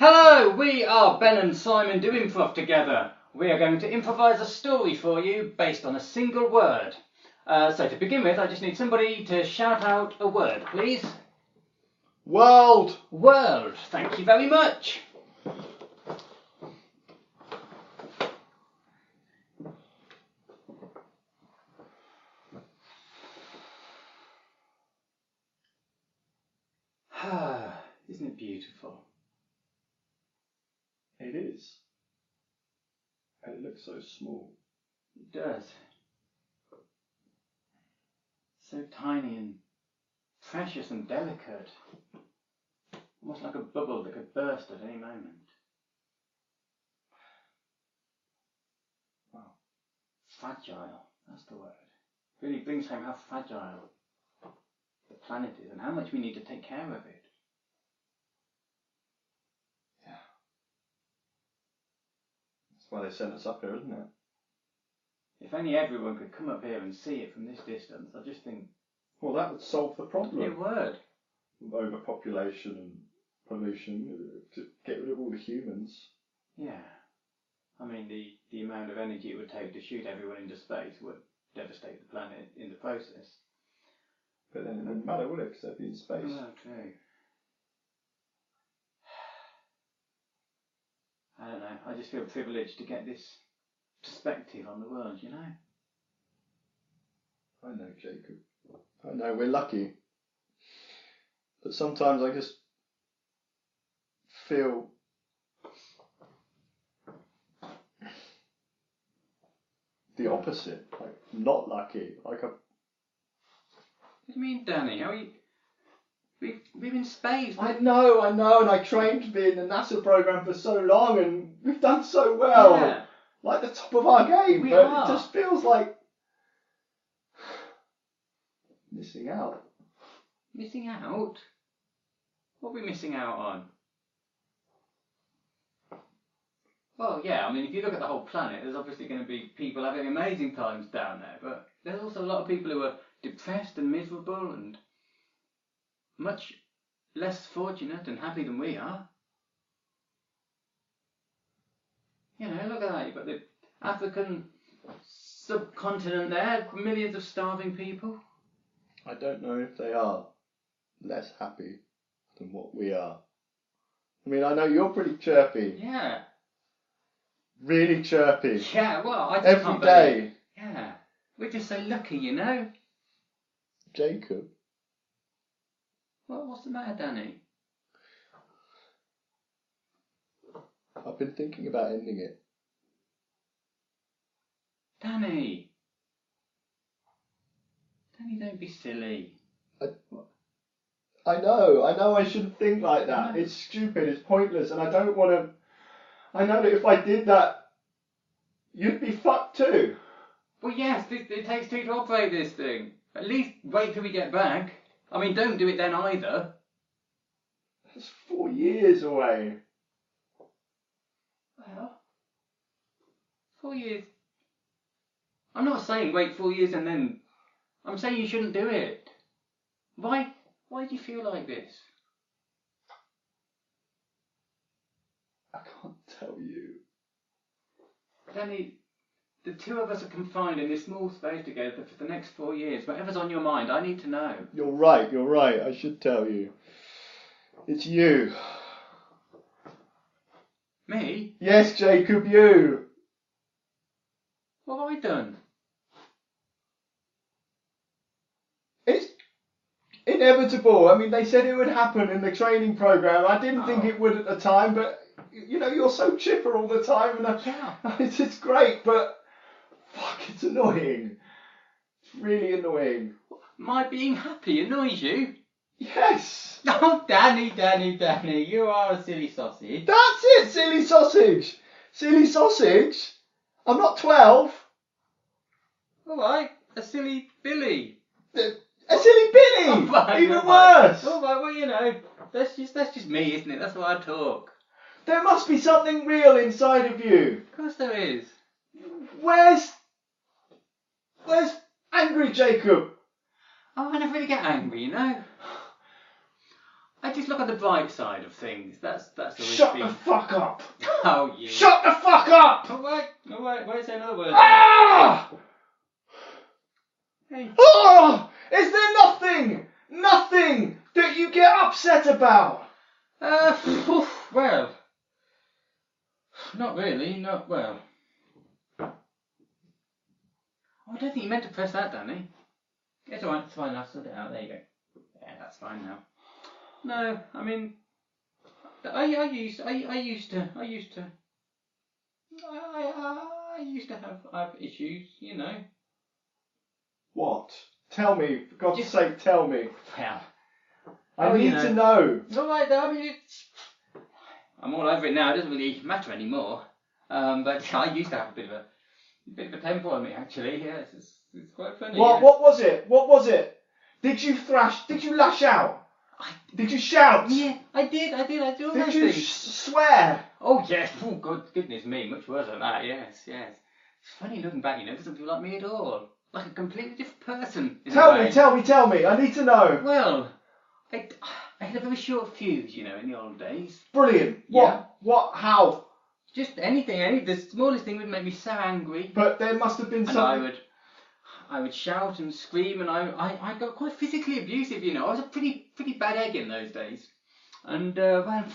Hello, we are Ben and Simon do Improv together. We are going to improvise a story for you based on a single word. So to begin with, I just need somebody to shout out a word, please. World! World, thank you very much. Isn't it beautiful? It is. And it looks so small. It does. So tiny and precious and delicate. Almost like a bubble that could burst at any moment. Wow. Fragile, that's the word. Really brings home how fragile the planet is and how much we need to take care of it. Yeah. That's why they sent us up here, isn't it? If only everyone could come up here and see it from this distance, I just think... Well, that would solve the problem. It would. Overpopulation and pollution, to get rid of all the humans. Yeah. I mean, the amount of energy it would take to shoot everyone into space would devastate the planet in the process. But then it doesn't matter, would it? Because they'd be in space. Oh, true. I don't know. I just feel privileged to get this perspective on the world, you know? I know, Jacob. I know, we're lucky. But sometimes I just feel the opposite. Like, not lucky. Like, What do you mean, Danny? How are you... We're in space. I know, and I trained to be in the NASA program for so long, and we've done so well. Yeah. Like the top of our game, We but are. it just feels like missing out. Missing out? What are we missing out on? Well, yeah, I mean, if you look at the whole planet, there's obviously going to be people having amazing times down there, but there's also a lot of people who are depressed and miserable and much less fortunate and happy than we are. You know, look at that. You've got the African subcontinent there, millions of starving people. I don't know if they are less happy than what we are. I mean, I know you're pretty chirpy. Yeah. Really chirpy. Yeah, well, I just Every can't day. believe. Yeah. We're just so lucky, you know. Jacob. Well, what's the matter, Danny? I've been thinking about ending it. Danny, don't be silly. I know I shouldn't think like that. It's stupid, it's pointless, and I don't want to... I know that if I did that, you'd be fucked too. Well, yes, it takes two to operate this thing. At least wait till we get back. I mean, don't do it then either. That's 4 years away. Well, 4 years. I'm not saying wait 4 years and then... I'm saying you shouldn't do it. Why do you feel like this? I can't tell you. Danny, the two of us are confined in this small space together for the next 4 years. Whatever's on your mind, I need to know. You're right. I should tell you. It's you. Me? Yes, Jacob, you. What have I done? It's inevitable. I mean, they said it would happen in the training program. I didn't think it would at the time, but you know, you're so chipper all the time, and it's great. But fuck, it's annoying. It's really annoying. My being happy annoys you? Yes. Oh, Danny, you are a silly sausage. That's it, silly sausage. Silly sausage. I'm not 12. All right, a silly Billy. A silly Billy! All right, Even all right. worse! All right, well, you know, that's just me, isn't it? That's why I talk. There must be something real inside of you. Of course there is. Where's angry Jacob? Oh, I never really get angry, you know. I just look at the bright side of things. That's always Shut been... the fuck up! Oh, you... Shut the fuck up! Wait, say another word. Ah! Hey. Oh! Is there nothing that you get upset about? Well, not really, well. Oh, I don't think you meant to press that, Danny. It's alright, it's fine, I've sorted it out, there you go. Yeah, that's fine now. No, I mean, I used to have issues, you know. What? Tell me, for God's sake, tell me. Well, I need to know. Alright, I mean, I'm all over it now, it doesn't really matter anymore. But I used to have a bit of a temper on me, actually, yes, it's quite funny. What was it? What was it? Did you thrash? Did you lash out? Did you shout? Yeah, I did all those things. Did you swear? Oh, yes, oh, goodness me, much worse than that, yes. It's funny looking back, you know, it doesn't feel like me at all. Like a completely different person. Tell me, I need to know. Well, I had a very short fuse, you know, in the old days. Brilliant. Yeah. What? How? Just anything, the smallest thing would make me so angry. But there must have been something. And I would shout and scream, and I got quite physically abusive, you know. I was a pretty bad egg in those days. And, well,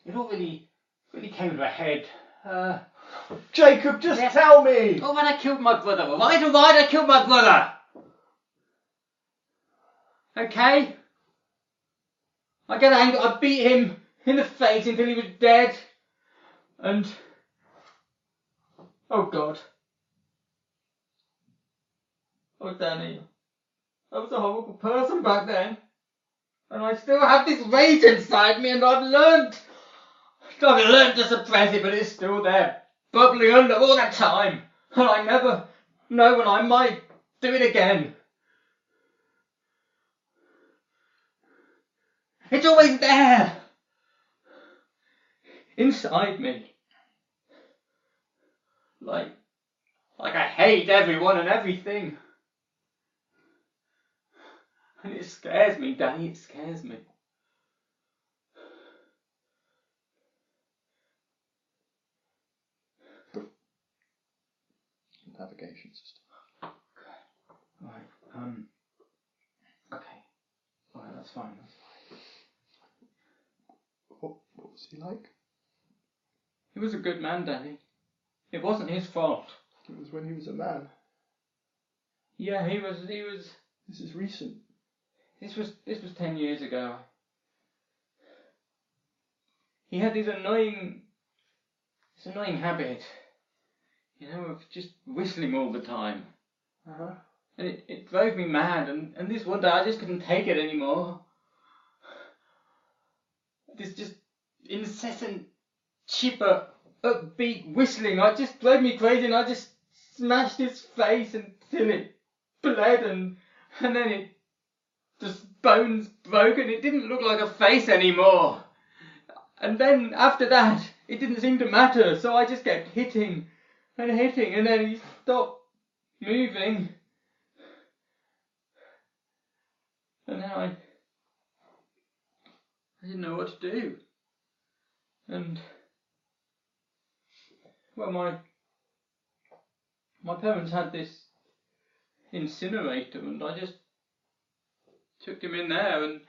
it all really came to a head. Jacob, just tell me. Oh, when I killed my brother. Right or right, I killed my brother. Okay? I get angry, I beat him in the face until he was dead. And... oh, God. Oh, Danny. I was a horrible person back then. And I still have this rage inside me, and I've learned to suppress it, but it's still there, bubbling under all the time. And I never know when I might do it again. It's always there. Inside me. Like I hate everyone and everything. And it scares me, Danny, it scares me. Navigation system. Right, okay. Alright, that's fine. What was he like? He was a good man, Danny. It wasn't his fault. It was when he was a man. Yeah, he was... This is recent. This was 10 years ago. He had this annoying habit, you know, of just whistling all the time. Uh-huh. And it drove me mad, and this one day I just couldn't take it anymore. This just incessant, chipper, upbeat whistling, it just drove me crazy, and I just smashed his face until it bled, and then it just bones broke, and it didn't look like a face anymore. And then after that, it didn't seem to matter, so I just kept hitting, and then he stopped moving. And now I didn't know what to do. And, well, my parents had this incinerator, and I just took him in there, and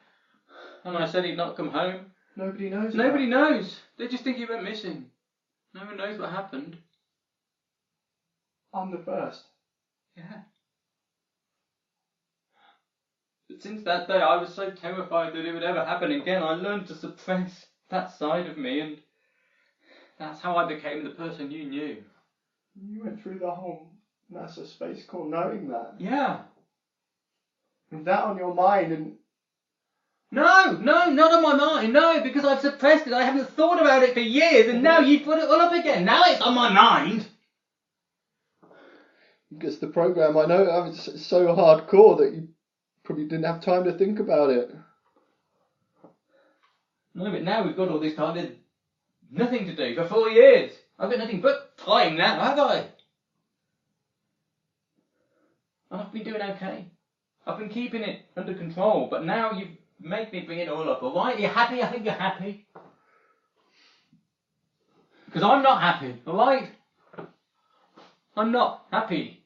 I said he'd not come home. Nobody knows. Nobody knows. They just think he went missing. No one knows what happened. I'm the first. Yeah. But since that day, I was so terrified that it would ever happen again. I learned to suppress that side of me, and that's how I became the person you knew. You went through the whole NASA Space Corps knowing that. Yeah. With that on your mind, and... No, not on my mind, no, because I've suppressed it. I haven't thought about it for years, and now you've put it all up again. Now it's on my mind. Because the program, I know, it's so hardcore that you probably didn't have time to think about it. No, but now we've got all this time, there's nothing to do for 4 years. I've got nothing but time now, have I? And I've been doing okay. I've been keeping it under control, but now make me bring it all up, alright? Are you happy? I think you're happy. Because I'm not happy, alright? I'm not happy.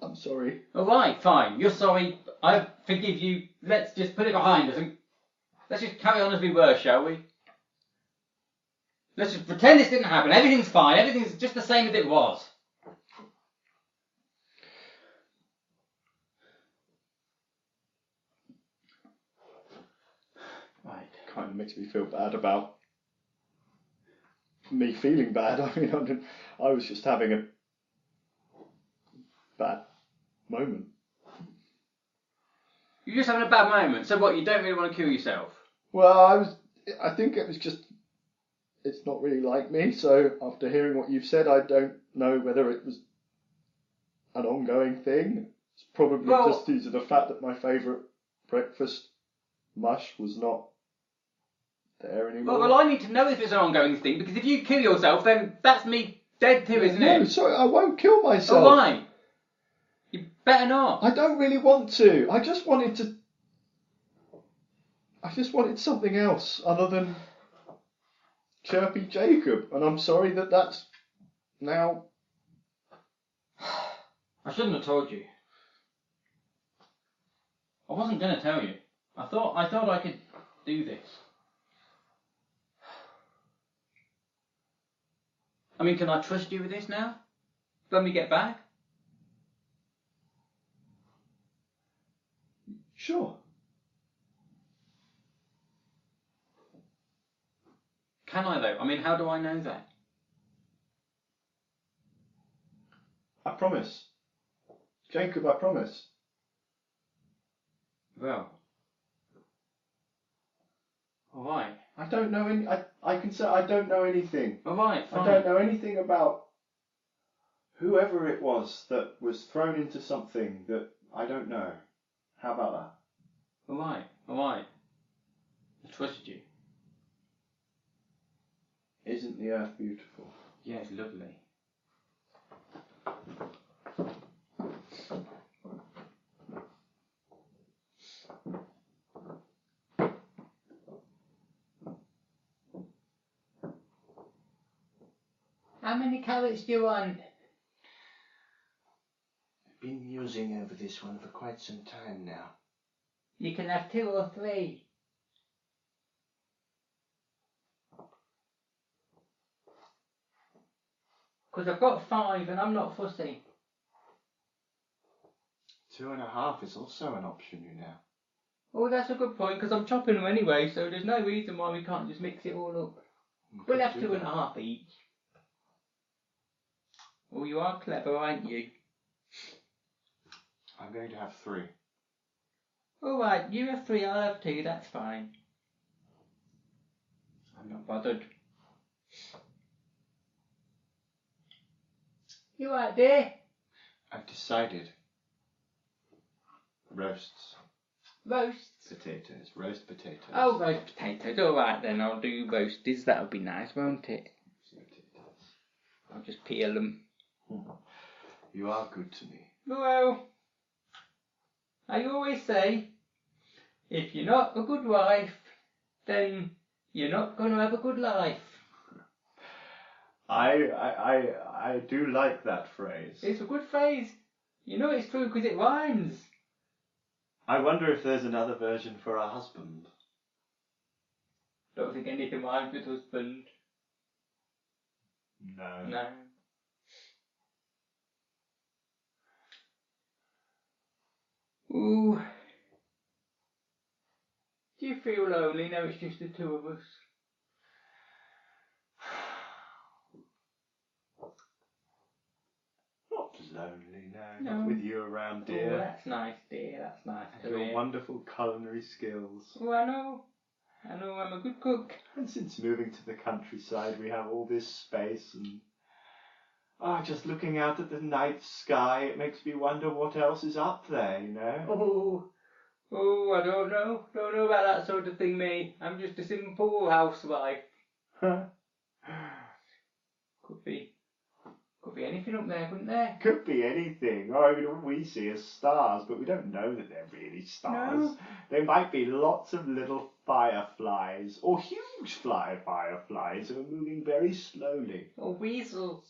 I'm sorry. Alright, fine. You're sorry. I forgive you. Let's just put it behind us and let's just carry on as we were, shall we? Let's just pretend this didn't happen. Everything's fine. Everything's just the same as it was. Right. Kind of makes me feel bad about me feeling bad. I mean, I was just having a bad moment. You're just having a bad moment. So what? You don't really want to kill yourself? Well, I think it was just. It's not really like me. So after hearing what you've said, I don't know whether it was an ongoing thing. It's probably just due to the fact that my favourite breakfast mush was not there anymore. Well, I need to know if it's an ongoing thing, because if you kill yourself, then that's me dead too, isn't it? No, sorry, I won't kill myself. Oh, why? You better not. I don't really want to. I just wanted something else other than Chirpy Jacob, and I'm sorry that that's now. I shouldn't have told you. I wasn't going to tell you. I thought I could do this. I mean, can I trust you with this now? When we get back? Sure. Can I though? I mean, how do I know that? I promise. Jacob, I promise. Well. Alright. I don't know any. I can say I don't know anything. Alright, fine. I don't know anything about whoever it was that was thrown into something that I don't know. How about that? Alright. I trusted you. Isn't the earth beautiful? Yeah, it's lovely. How many carrots do you want? I've been musing over this one for quite some time now. You can have 2 or 3. Because I've got 5 and I'm not fussy. 2.5 is also an option, you know. Oh, that's a good point, because I'm chopping them anyway, so there's no reason why we can't just mix it all up. We'll have 2.5 each. Oh, you are clever, aren't you? I'm going to have 3. Alright, you have 3, I'll have 2, that's fine. I'm not bothered. You right there? I've decided. Roasts. Roasts? Potatoes. Roast potatoes. Oh, roast potatoes. Alright then, I'll do roasties. That'll be nice, won't it? Potatoes. I'll just peel them. You are good to me. Well, I always say, if you're not a good wife, then you're not going to have a good life. I do like that phrase. It's a good phrase. You know it's true because it rhymes. I wonder if there's another version for a husband. Don't think anything rhymes with husband. No. Ooh. Do you feel lonely now it's just the 2 of us? Not lonely, no. Not with you around, dear. Oh, that's nice, dear. That's nice. And your wonderful culinary skills. Oh, I know, I'm a good cook. And since moving to the countryside, we have all this space and... just looking out at the night sky, it makes me wonder what else is up there, you know? Oh, I don't know. Don't know about that sort of thing, me. I'm just a simple housewife. Could be Could be anything up there, couldn't there? Could be anything. I mean, all we see is stars, but we don't know that they're really stars. No. There might be lots of little fireflies, or huge fireflies who are moving very slowly. Or weasels.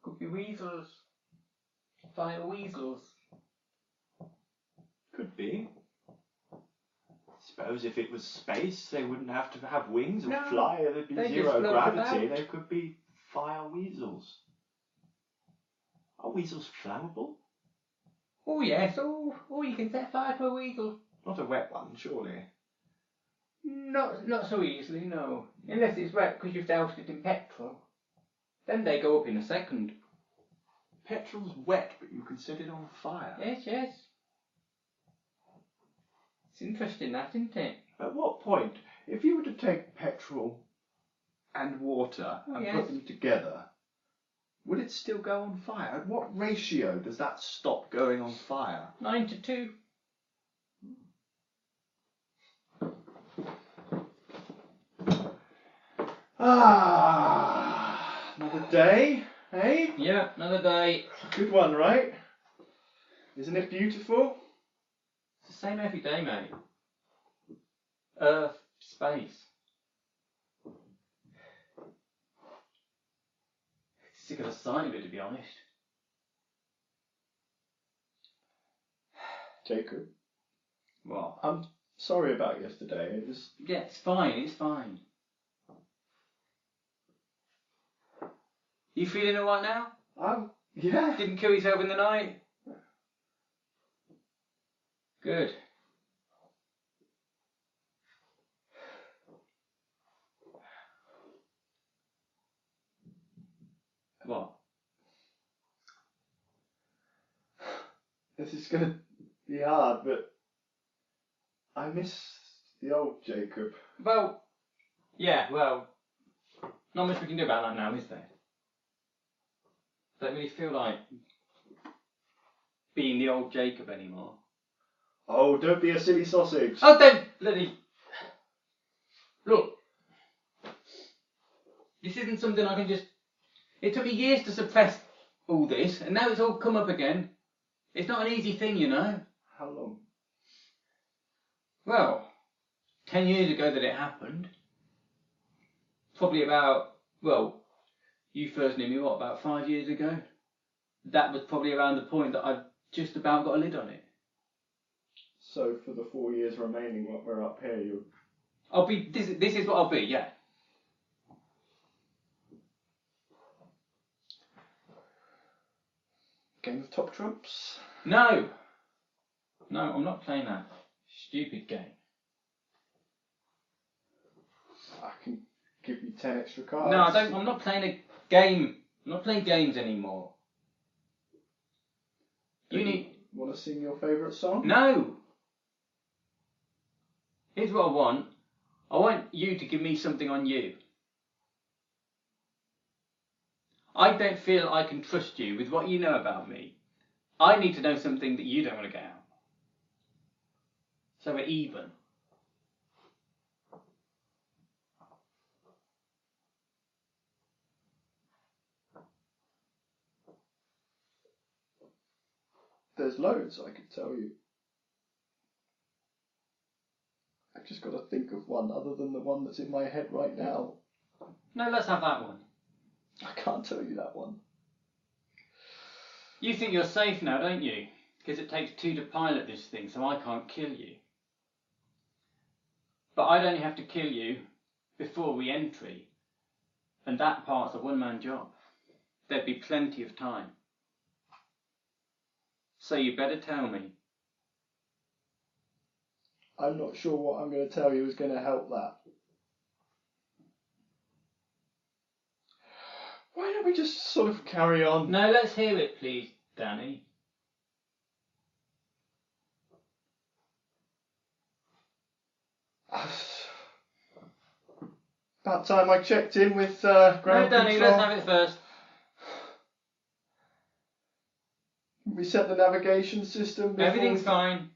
Could be weasels. Fire weasels. Could be. Suppose if it was space, they wouldn't have to have wings or fly. There'd be they zero just float gravity. about. There could be fire weasels. Are weasels flammable? Oh yes, oh you can set fire to a weasel. Not a wet one, surely. Not so easily, no. Unless it's wet because you've doused it in petrol. Then they go up in a second. Petrol's wet, but you can set it on fire. Yes. It's interesting that, isn't it? At what point, if you were to take petrol and water and put them together, would it still go on fire? At what ratio does that stop going on fire? 9-2. Another day, eh? Yeah, another day. Good one, right? Isn't it beautiful? It's the same every day, mate. Earth, space. Sick of the sight of it, to be honest. Jacob, What? I'm sorry about yesterday. It was... Yeah, it's fine. You feeling alright now? Yeah. Didn't kill yourself in the night? Good. What? This is going to be hard, but I miss the old Jacob. Well, not much we can do about that now, is there? Don't really feel like being the old Jacob anymore. Oh, don't be a silly sausage. Oh, don't bloody... Look. This isn't something I can just... It took me years to suppress all this, and now it's all come up again. It's not an easy thing, you know. How long? Well, 10 years ago that it happened. Probably about, you first knew me, about 5 years ago? That was probably around the point that I've just about got a lid on it. So for the 4 years remaining while we're up here, you... I'll be, this is what I'll be, yeah. Game of Top Trumps? No, I'm not playing that stupid game. I can give you 10 extra cards. No, I'm not playing a game. I'm not playing games anymore. Want to sing your favourite song? No. Here's what I want. I want you to give me something on you. I don't feel I can trust you with what you know about me. I need to know something that you don't want to get out. So we're even. There's loads I could tell you. I've just got to think of one other than the one that's in my head right now. No, let's have that one. I can't tell you that one. You think you're safe now, don't you? Because it takes 2 to pilot this thing, so I can't kill you. But I'd only have to kill you before re-entry, and that part's a one-man job. There'd be plenty of time. So you better tell me. I'm not sure what I'm going to tell you is going to help that. Why don't we just sort of carry on? No, let's hear it, please, Danny. About time I checked in with ground No, Danny, control. let's have it first. We set the navigation system before Everything's fine.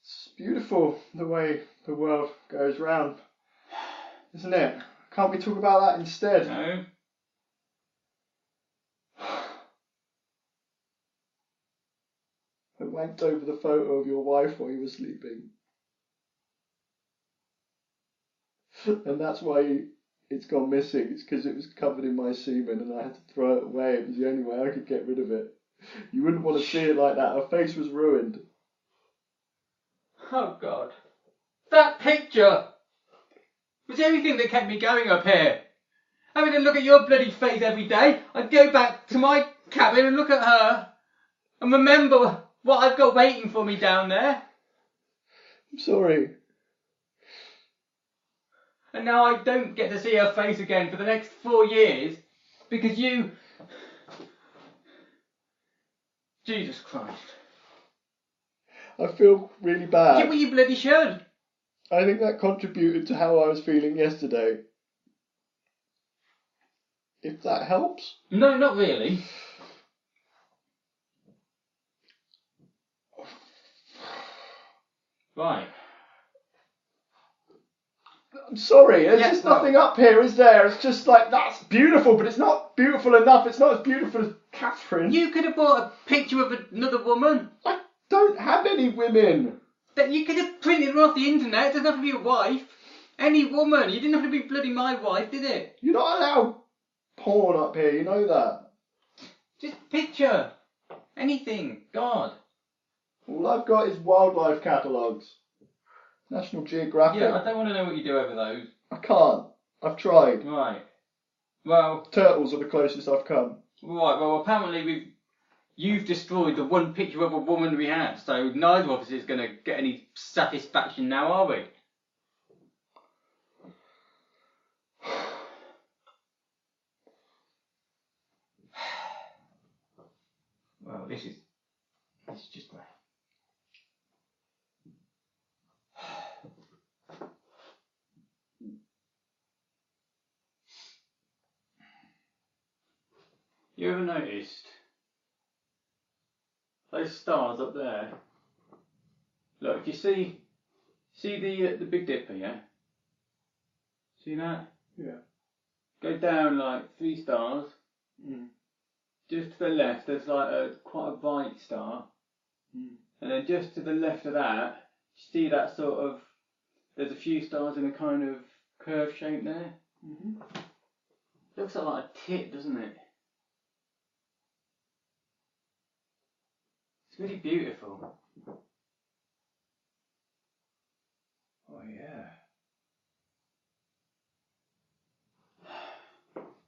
It's beautiful the way the world goes round, isn't it? Can't we talk about that instead? No. I wanked over the photo of your wife while you were sleeping. And that's why it's gone missing. It's because it was covered in my semen and I had to throw it away. It was the only way I could get rid of it. You wouldn't want to see it like that. Her face was ruined. Oh, God. That picture was everything that kept me going up here. Having to look at your bloody face every day, I'd go back to my cabin and look at her and remember what I've got waiting for me down there. I'm sorry. And now I don't get to see her face again for the next 4 years because you... Jesus Christ. I feel really bad. Yeah, well, you bloody should. I think that contributed to how I was feeling yesterday. If that helps? No, not really. Right. I'm sorry, there's just nothing up here, is there? It's just like, that's beautiful, but it's not beautiful enough. It's not as beautiful as Catherine. You could have bought a picture of another woman. I don't have any women. That you could have printed her off the internet. It doesn't have to be a wife. Any woman. You didn't have to be bloody my wife, did it? You're not allowed porn up here, you know that. Just picture. Anything. God. All I've got is wildlife catalogues. National Geographic. Yeah, I don't want to know what you do over those. I can't. I've tried. Right. Well... Turtles are the closest I've come. Right, well, apparently you've destroyed the one picture of a woman we had, so neither of us is going to get any satisfaction now, are we? Well, this is just great. You ever noticed those stars up there? Look, if you see the Big Dipper, yeah? See that? Yeah. Go down like 3 stars. Just to the left, there's like quite a bright star. And then just to the left of that, you see that sort of, there's a few stars in a kind of curved shape there. Looks like a tit, doesn't it? It's really beautiful. Oh, yeah.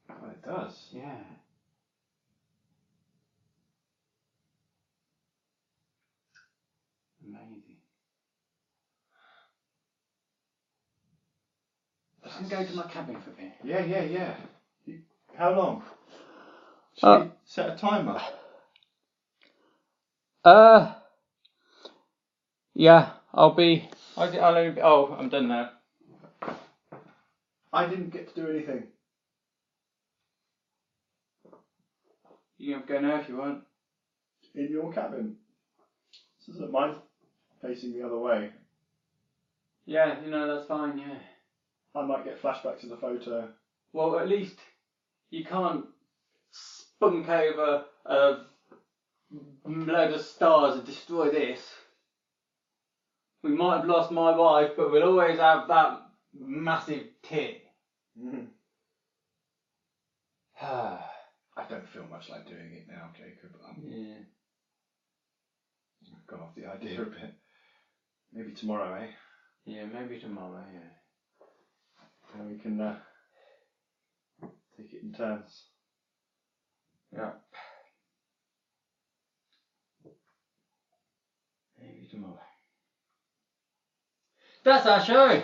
Oh, it does. Yeah. Amazing. I can go to my cabin for a bit. Yeah. How long? Should we set a timer? Yeah, I'll only be, oh, I'm done now. I didn't get to do anything. You can go now if you want. In your cabin. This isn't mine facing the other way. Yeah, that's fine, yeah. I might get flashbacks of the photo. Well, at least you can't spunk over a load of stars and destroy this. We might have lost my wife, but we'll always have that massive tit. I don't feel much like doing it now, Jacob. Yeah. I've gone off the idea a bit. Maybe tomorrow, eh? Yeah, maybe tomorrow, yeah. And we can take it in turns. Yeah. Maybe tomorrow. That's our show.